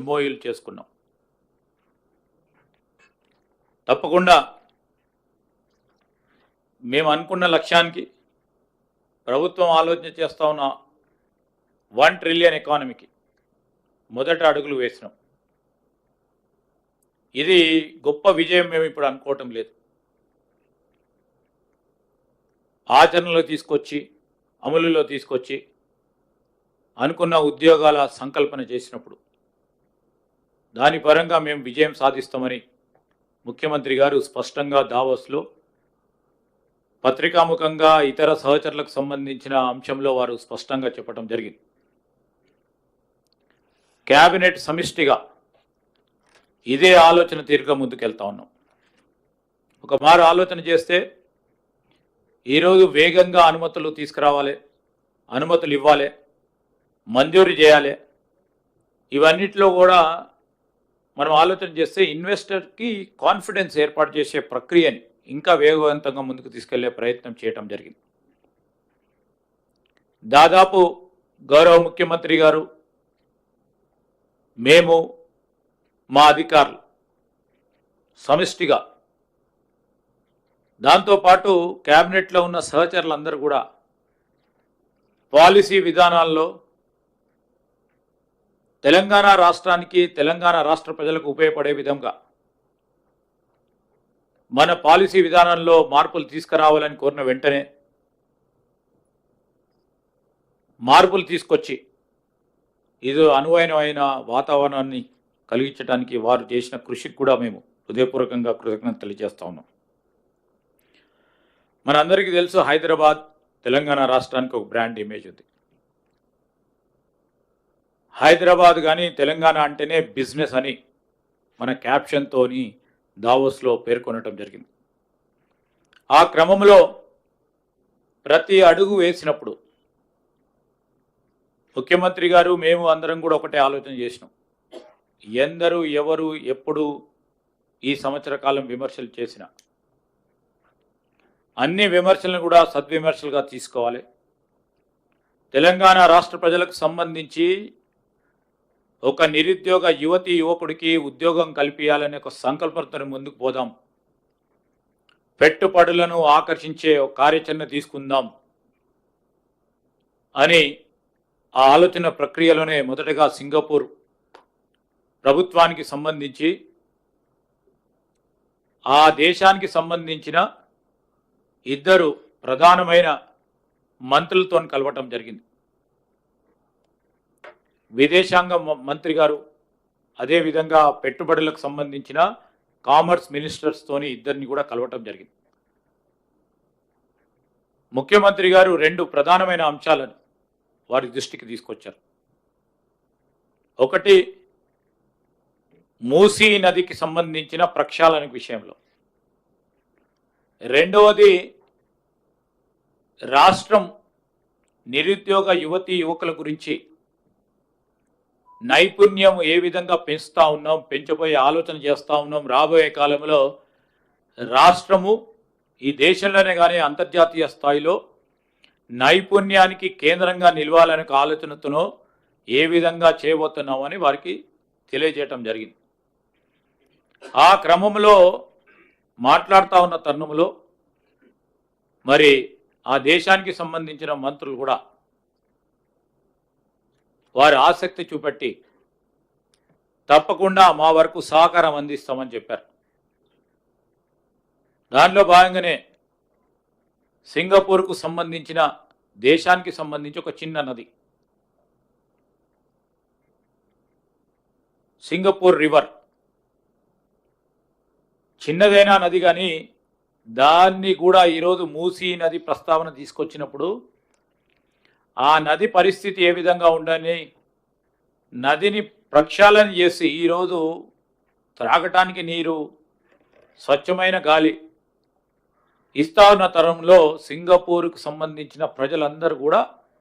ఎంఓయూలు చేసుకున్నాం. తప్పకుండా మేము అనుకున్న లక్ష్యానికి ప్రభుత్వం ఆలోచన చేస్తూ ఉన్న 1 ట్రిలియన్ ఎకానమీకి మొదట అడుగులు వేసినాం. ఇది గొప్ప విజయం మేము ఇప్పుడు అనుకోవటం లేదు. ఆచరణలో తీసుకొచ్చి అమలులో తీసుకొచ్చి అనుకున్న ఉద్యోగాల సంకల్పన చేసినప్పుడు దాని పరంగా మేము విజయం సాధిస్తామని ముఖ్యమంత్రి గారు స్పష్టంగా దావోస్లో పత్రికాముఖంగా ఇతర సహచరులకు సంబంధించిన అంశంలో వారు స్పష్టంగా చెప్పడం జరిగింది. క్యాబినెట్ సమిష్టిగా ఇదే ఆలోచన తీరుగా ముందుకెళ్తా ఉన్నాం. ఒక మారు ఆలోచన చేస్తే ఈరోజు వేగంగా అనుమతులు తీసుకురావాలి, అనుమతులు ఇవ్వాలి, మంజూరు చేయాలి. ఇవన్నిట్లో కూడా మనం ఆలోచన చేస్తే ఇన్వెస్టర్కి కాన్ఫిడెన్స్ ఏర్పాటు చేసే ప్రక్రియని ఇంకా వేగవంతంగా ముందుకు తీసుకెళ్లే ప్రయత్నం చేయటం జరిగింది. దాదాపు గౌరవ ముఖ్యమంత్రి గారు, మేము, మా అధికారులు సమిష్టిగా, దాంతోపాటు క్యాబినెట్లో ఉన్న సహచరులందరూ కూడా పాలసీ విధానాల్లో తెలంగాణ రాష్ట్రానికి, తెలంగాణ రాష్ట్ర ప్రజలకు ఉపయోగపడే విధంగా మన పాలసీ విధానంలో మార్పులు తీసుకురావాలని కోరిన వెంటనే మార్పులు తీసుకొచ్చి ఇది అనువైన వాతావరణాన్ని కలిగించడానికి వారు చేసిన కృషికి కూడా మేము హృదయపూర్వకంగా కృతజ్ఞతలు తెలియజేస్తా ఉన్నాం. మనందరికీ తెలుసు, హైదరాబాద్ తెలంగాణ రాష్ట్రానికి ఒక బ్రాండ్ ఇమేజ్ ఉంది. హైదరాబాద్ కానీ తెలంగాణ అంటేనే బిజినెస్ అని మన క్యాప్షన్తోని దావోస్లో పేర్కొనటం జరిగింది. ఆ క్రమంలో ప్రతి అడుగు వేసినప్పుడు ముఖ్యమంత్రి గారు, మేము అందరం కూడా ఒకటే ఆలోచన చేసినాం. ఎందరూ ఎవరు ఎప్పుడు ఈ సంవత్సర కాలం విమర్శలు చేసినా అన్ని విమర్శలను కూడా సద్విమర్శలుగా తీసుకోవాలి. తెలంగాణ రాష్ట్ర ప్రజలకు సంబంధించి ఒక నిరుద్యోగ యువతి యువకుడికి ఉద్యోగం కల్పించాలనే ఒక సంకల్పంతో ముందుకు పోదాం, పెట్టుబడులను ఆకర్షించే ఒక కార్యాచరణ తీసుకుందాం అని ఆ ఆలోచన ప్రక్రియలోనే మొదటగా సింగపూర్ ప్రభుత్వానికి సంబంధించి ఆ దేశానికి సంబంధించిన 2 ప్రధానమైన మంత్రులతో కలవటం జరిగింది. విదేశాంగ మంత్రి గారు, అదేవిధంగా పెట్టుబడులకు సంబంధించిన కామర్స్ మినిస్టర్స్తోని ఇద్దరిని కూడా కలవటం జరిగింది. ముఖ్యమంత్రి గారు 2 ప్రధానమైన అంశాలను వారి దృష్టికి తీసుకొచ్చారు. ఒకటి, మూసీ నదికి సంబంధించిన ప్రక్షాళన విషయంలో. రెండవది, రాష్ట్రం నిరుద్యోగ యువతీ యువకుల గురించి నైపుణ్యం ఏ విధంగా పెంచుతూ ఉన్నాం, పెంచబోయే ఆలోచన చేస్తూ ఉన్నాం. రాబోయే కాలంలో రాష్ట్రము ఈ దేశంలోనే కానీ అంతర్జాతీయ స్థాయిలో నైపుణ్యానికి కేంద్రంగా నిలవాలనే ఆలోచనతోనో ఏ విధంగా చేయబోతున్నామని వారికి తెలియజేయటం జరిగింది. ఆ క్రమంలో మాట్లాడుతూ ఉన్న తరుణంలో మరి ఆ దేశానికి సంబంధించిన మంత్రులు కూడా వారి ఆసక్తి చూపెట్టి తప్పకుండా మా వరకు సహకారం అందిస్తామని చెప్పారు. దానిలో భాగంగానే సింగపూర్కు సంబంధించిన, దేశానికి సంబంధించి ఒక చిన్న నది సింగపూర్ రివర్, చిన్నదైనా నది కానీ దాన్ని కూడా ఈరోజు మూసీ నది ప్రస్తావన తీసుకొచ్చినప్పుడు ఆ నది పరిస్థితి ఏ విధంగా ఉండని, నదిని ప్రక్షాళన చేసి ఈరోజు త్రాగటానికి నీరు, స్వచ్ఛమైన గాలి ఇస్తా ఉన్న తరంలో సింగపూర్కు సంబంధించిన ప్రజలందరూ కూడా